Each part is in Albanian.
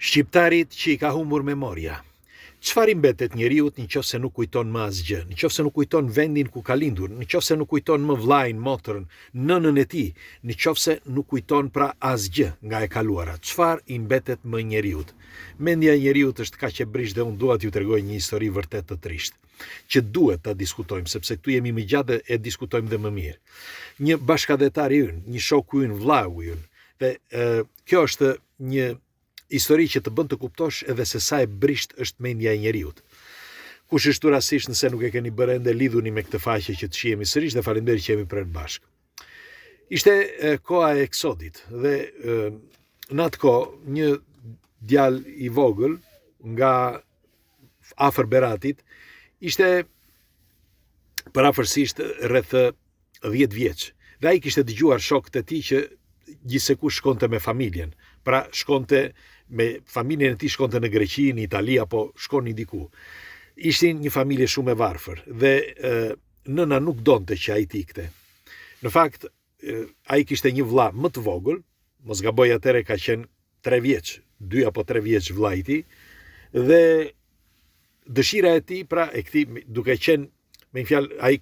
Shqiptarit që I ka humbur memoria. Çfarë I mbetet njeriut nëse nuk kujton më asgjë, nëse nuk kujton vendin ku ka lindur, nëse nuk kujton më vllajën, motrën, nënën e tij, nëse nuk kujton pra asgjë nga e kaluara. Çfarë I mbetet më njeriut? Mendja e njeriut është kaq e brish dhe unë dua t'ju tregoj një histori vërtet të trisht, që duhet ta diskutojmë, sepse këtu jemi më gjatë e diskutojmë dhe më mirë. Një bashkëdhetar I ynë, një shoku ynë, vllau ynë, dhe kjo është një histori që të bën të kuptosh edhe se sa e brisht është mendja e njeriut. Kush është rastisht nëse nuk e keni bërë ende, lidhuni me këtë faqe që të shihemi sërish dhe faleminderit që jemi prerë bashkë. Ishte koha e eksodit dhe në atë kohë një djalë I vogël nga afër Beratit ishte parafërsisht rreth 10 vjeç. Dhe ai kishte dëgjuar shokët e tij që gjithsekush shkonte me familjen. Pra shkonte me familjen e tij, shkonte në Greqi, në Itali apo shkonin diku. Ishin një familje shumë e varfër dhe nëna nuk donte që ai të ikte. Në fakt, ai kishte një vlla më të vogël, mos gaboj atëre ka qenë 3 vjeç, 2 apo 3 vjeç vllai I tij, dhe dëshira e tij pra e këtij duke qenë me një fjalë ai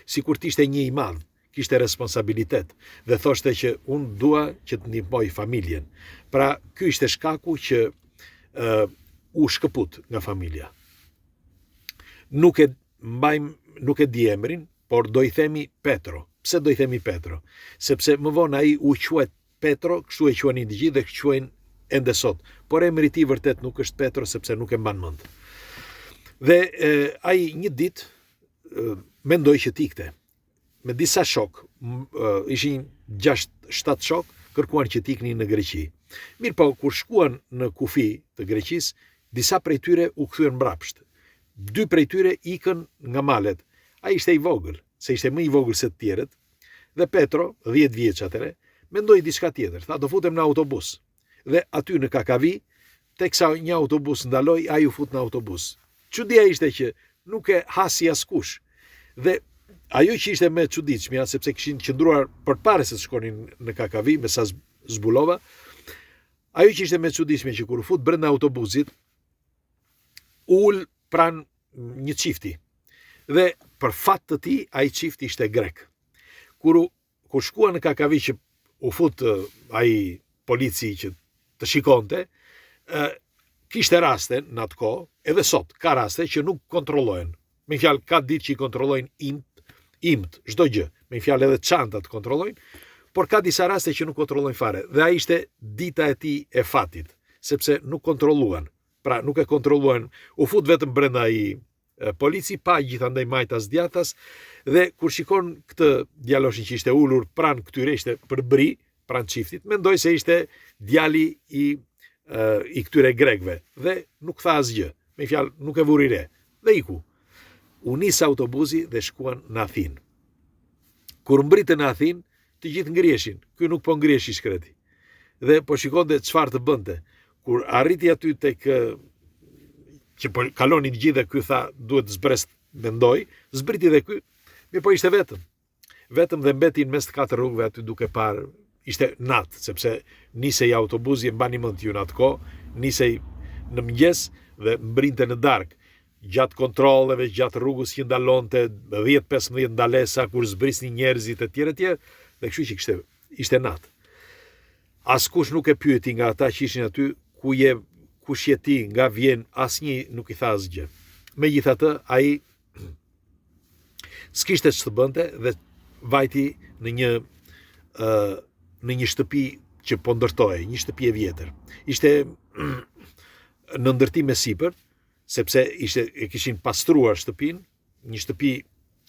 sikur të ishte një I madh, kishte responsabilitet dhe thoshte që unë dua që të ndihmoj familjen. Pra, ky ishte shkaku që u shkëput nga familja. Nuk e di emrin, por do I themi Petro. Pse do I themi Petro? Sepse më vonë ai u quhet Petro, kështu e quajnë të gjithë dhe quajnë ende sot. Por emri I tij vërtet nuk është Petro sepse nuk e mban mend. Dhe ai një ditë mendoi që të ikte. Me disa shok, ishin 6-7 shok, kërkuan që t'iknin në Greqi. Mirë po, kur shkuan në kufi të Greqis, disa prej tyre u kthyen mbrapsht. 2 prej tyre ikën nga malet. Ai ishte I vogël, se ishte më I vogël se të tjerët, dhe Petro, 10 vjeç atëre, mendoi diçka tjetër. Tha, do futem në autobus. Dhe aty në Kakavi, teksa një autobus ndaloi, ai u fut në autobus. Çudia ishte që nuk e hasi askush. Dhe ajo që ishte më e çuditshmja, sepse kishin qëndruar përpara se të shkonin në Kakavi, me sa zbulova, ajo që ishte më e çuditshme që kur u fut brenda autobusit, ul pranë një çifti. Dhe për fat të tij, ai çifti ishte grek. Kur shkuan në Kakavi që u fut ai polici që të shikonte, kishte raste në atë kohë, edhe sot ka raste që nuk kontrollohen. Me fjalë, ka ditë që I kontrollojnë imt, çdo gjë. Me fjalë edhe çantat kontrollojnë, por ka disa raste që nuk kontrollojnë fare. Dhe ai ishte dita e tij e fatit, sepse nuk kontrolluan. Pra nuk e kontrolluan, u fut vetëm brenda ai polici, pa gjithandaj majtas djathtas, dhe kur shikon këtë djaloshin që ishte ulur pranë këtyre, ishte përbri pranë çiftit, mendoi se ishte djali I këtyre grekëve dhe nuk tha asgjë. Me fjalë, nuk e vuri re. Dhe iku. U nis autobusi dhe shkuan në Athinë. Kur mbritën në Athinë, të gjithë ngrieshin. Ky nuk po ngriheshi shkreti. Dhe po shikonte çfarë të bënte. Kur arriti aty tek që po kalonin gjithë dhe ky tha duhet zbrest, mendoi, zbriti dhe ky, mirë po ishte vetëm. Vetëm dhe mbeti në mes të 4 rrugëve aty duke parë, ishte natë, sepse nisej autobusi, e mbani mend ju në atë kohë, nisej në mëngjes dhe mbrinte në darkë. Gjatë kontrolleve, gjatë rrugës që ndalonte 10-15 ndalesa, kur zbrisnin njerëzit e tjerë, dhe kështu që ishte natë. Askush nuk e pyeti nga ata që ishin aty, kush je ti, nga vjen, asnjë nuk I tha asgjë. Megjithatë, ai s'kishte ç'të bënte dhe vajti në një shtëpi që po ndërtohej, një shtëpi e vjetër. Ishte në ndërtim e sipër, sepse e kishin pastruar shtëpinë, një shtëpi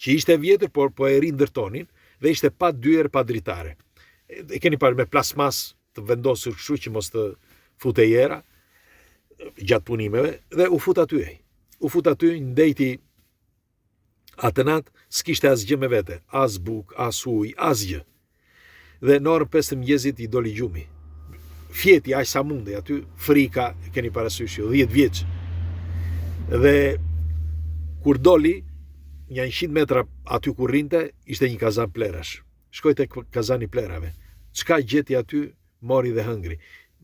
që ishte e vjetër, por po e rindërtonin, dhe ishte pa dyer, pa dritare. E keni parë me plasmas të vendosur kështu që mos të futej era gjatë punimeve, dhe u fut aty. U fut aty, ndejti atë natë, s'kishte asgjë me vete, as bukë, as ujë, asgjë. Dhe në orën 5 të mëngjesit I doli gjumi. Fjeti aq sa mundi aty, frika, e keni parasysh, 10 vjeç. Dhe kur doli, një 100 metra aty ku rrinte, ishte një kazan plerash. Shkoi tek kazani plerave. Çka gjeti aty, mori dhe hëngri.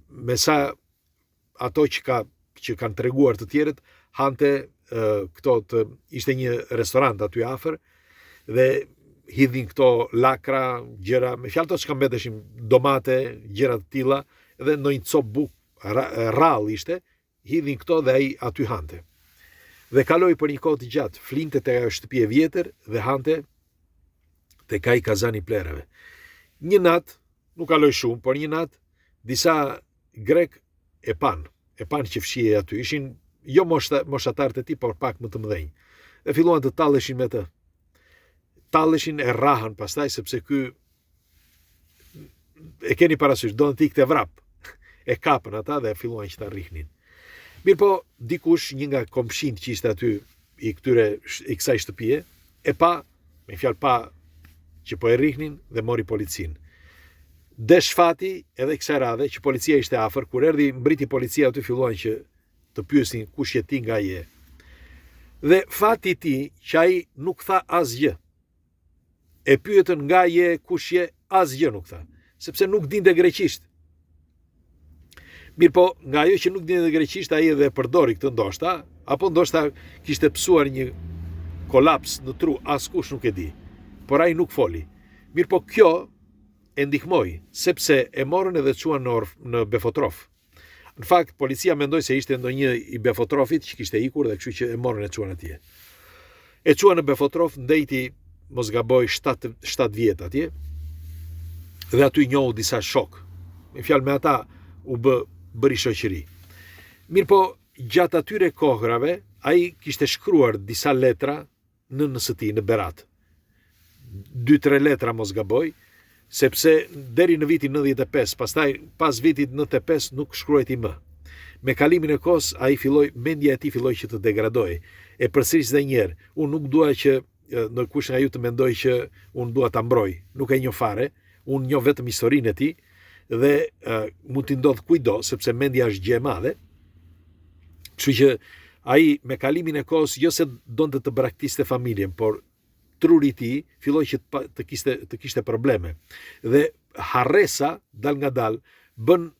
Me sa ato që kanë treguar të tjerët, hante ishte një restorant aty afër dhe hidhin këto lakra, gjëra, me fjalë që mbeteshin domate, gjëra të tilla, dhe ndonjë cop bukë rrallë ishte, hidhin këto dhe ai aty hante. Dhe kaloi për një kohë të gjatë, flinte te ajo shtëpi e vjetër dhe hante tek ai kazani i plerave. Një natë, nuk kaloi shumë, por një natë disa grek e pan që fshihej aty, ishin jo moshatarët e tij, por pak më të mëdhenj. Dhe filluan të talleshin me të. Talleshin e rrahan pastaj sepse ky e keni parasysh, do të ikte vrap. E kapën ata dhe filluan që ta rrihnin. Mirë po, dikush, një nga komshinët që ishte aty i kësaj shtëpie, e pa, me fjalë pa që po e rrihnin dhe mori policinë. Desh fati edhe kësaj radhe që policia ishte afër, kur erdhi mbriti policia aty filluan që të pyesin kush je ti, nga je. Dhe fati i tij që ai nuk tha asgjë. E pyetën nga je, kush je, asgjë nuk tha, sepse nuk dinte greqisht. Mirë po, nga ajo që nuk dinte greqisht, ai edhe përdori këtë ndoshta, apo ndoshta kishte psuar një kolaps në tru, askush nuk e di. Por ai nuk foli. Mirë po, kjo e ndihmoi, sepse e morën edhe çuan në Befotrof. Në fakt, policia mendoi se ishte ndonjë i Befotrofit që kishte ikur dhe kështu që e morën e çuan atje. E çuan në Befotrof, ndejti mos gaboj 7 vjet atje. Dhe aty njohu disa shok. Me fjalë, me ata u bëri shoqëri. Mirë po, gjatë atyre kohërave, ai kishte shkruar disa letra në nësë tij, në berat. 2-3 letra mos gaboj, sepse deri në vitin 95, pastaj pas vitit 95 nuk shkruajti më. Me kalimin e kohës, mendja e tij filloi që të degradoi. E përsëris edhe një herë, unë nuk dua që në kush nga ju të mendoj që unë dua ta mbroj, nuk e njoh fare, unë njoh vetëm historinë e tij dhe mund t'i ndodh kujdo, sepse mendja është gjë e madhe. Kështu që ai me kalimin e kohës jo se donte të braktiste familjen, por truri i tij filloi që të kishte probleme. Dhe harresa dal nga dal bën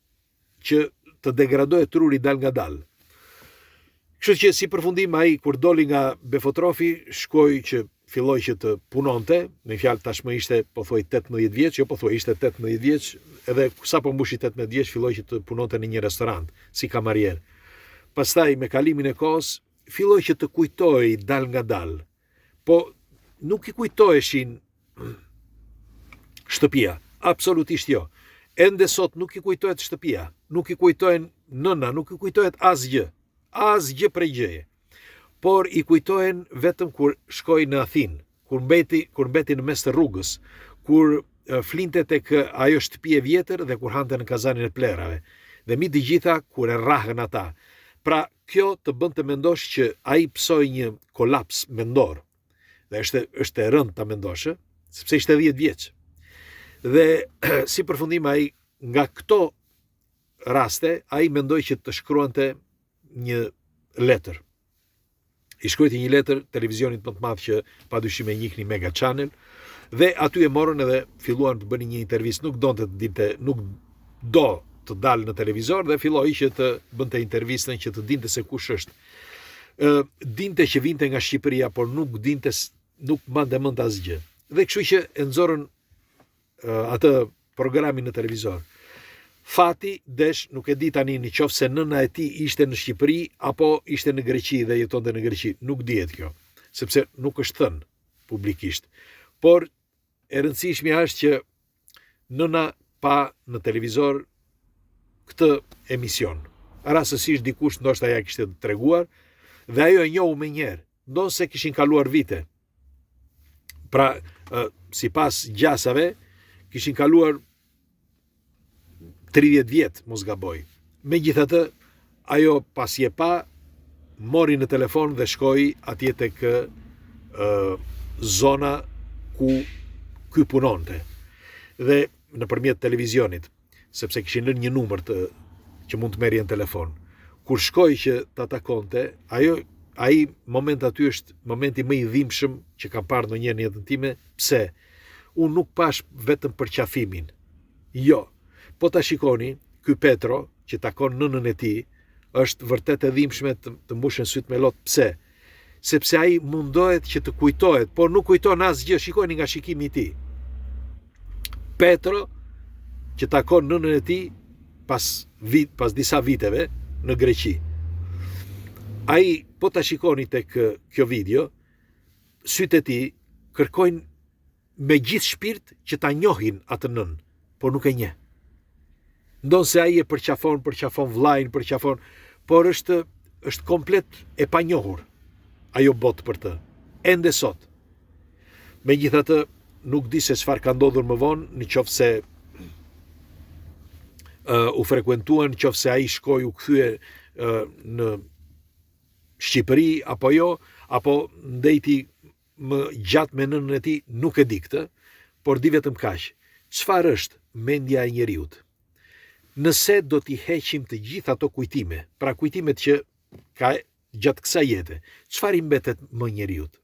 që të degradohet truri dal nga dal. Kështu që si përfundim, ai kur doli nga Befotrofi, shkoi që filloi që të punonte, me fjalë tashmë ishte pothuaj 18 vjeç, jo pothuaj ishte 18 vjeç, edhe sapo mbushi 18 vjeç filloi që të punonte në një restorant si kamarier. Pastaj me kalimin e kohës filloi që të kujtojë dal nga dal. Po nuk i kujtoheshin shtëpia, absolutisht jo. Ende sot nuk i kujtohet shtëpia, nuk i kujtohen nëna, nuk i kujtohet asgjë prej gjëje. Por i kujtohen vetëm kur shkoi në Athinë, kur mbeti në mes të rrugës, kur flinte tek ajo shtëpi e vjetër dhe kur hante në kazanin e plerave. Dhe mi të gjitha kur e rrahën ata. Pra kjo të bën të mendosh që ai psoi një kolaps mendor. Dhe është e rëndë ta mendosh, sepse ishte 10 vjeç. Dhe si përfundim, ai nga këto raste ai mendoi që të shkruante një letër. I shkruajti një letër televizionit më të madh që padyshim e njihni, Mega Channel, dhe aty e morën edhe filluan të bënin një intervistë, nuk do të dalë në televizor dhe filloi që të bënte intervistën që të dinte se kush është. Dinte që vinte nga Shqipëria, por nuk mande mend asgjë. Dhe kështu që e nxorën atë programin në televizor. Fati desh, nuk e di tani nëse nëna e tij ishte në Shqipëri apo ishte në Greqi dhe jetonte në Greqi, nuk dihet kjo, sepse nuk është thënë publikisht. Por e rëndësishmja është që nëna pa në televizor këtë emision. Rastësisht dikush ndoshta ja kishte treguar dhe ajo e njohu më njëherë, ndonse kishin kaluar vite. Pra, sipas gjasave, kishin kaluar 30 vjet, mos gaboj. Megjithatë, ajo pasi e pa, mori në telefon dhe shkoi atje tek zona ku ky punonte. Dhe nëpërmjet televizionit, sepse kishin lënë një numër që mund të merrje në telefon. Kur shkoi që ta takonte, ai moment aty është momenti më i dhimbshëm që kam parë ndonjëherë në jetën time. Pse? Unë nuk pash vetëm për qafimin. Jo. Po ta shikoni, ky Petro, që takon nënën e tij, është vërtet e dhimbshme të mbushen syt me lot. Pse? Sepse ai mundohet që të kujtohet, por nuk kujton asgjë. Shikoni nga shikimi i tij. Petro, që takon nënën e tij pas disa viteve në Greqi. Ai, po ta shikoni tek kjo video, sytë e tij kërkojnë me gjithë shpirt që ta njohin atë nën, por nuk e njeh. Ndon se ai e përqafon vllajin, por është komplet e panjohur ajo botë për të, ende sot. Megjithatë, nuk di se çfarë ka ndodhur më vonë, nëse u frekuentuan, nëse ai shkoi u kthye në Shqipëri apo jo, apo ndejti më gjatë me nënën e tij, nuk e di këtë, por di vetëm kaq. Çfarë është mendja e njeriut? Nëse do t'i heqim të gjitha ato kujtime, pra kujtimet që ka gjatë kësaj jete, çfarë i mbetet më njeriut?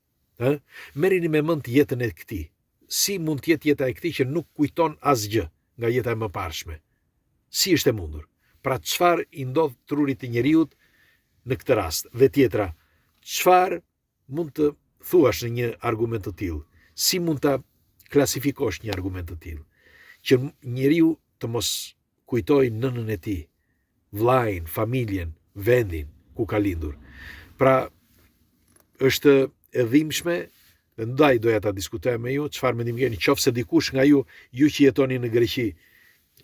Merrini me mend jetën e këtij. Si mund të jetë jeta e këtij që nuk kujton asgjë nga jeta e mëparshme? Si është e mundur? Pra çfarë i ndodh trurit të njeriut në këtë rast? Dhe tjetra, çfarë mund të thuash në një argument të tillë? Si mund ta klasifikosh një argument të tillë? Që njeriu të mos kujtojë nënën e tij, vllajin, familjen, vendin ku ka lindur. Pra, është e dhimbshme, dhe ndaj doja ta diskutoj me ju, çfarë mendim keni, qofse dikush nga ju që jetoni në Greqi,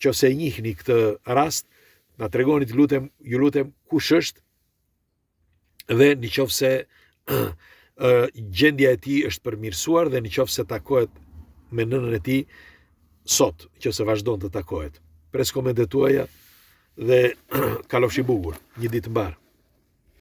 qofse e njihni këtë rast, na tregoni ju lutem kush është, dhe nëse gjendja e tij është përmirësuar dhe nëse takohet me nënën e tij sot, nëse vazhdon të takohet. Pres komentet tuaja dhe kalofshi bukur, një ditë mbar.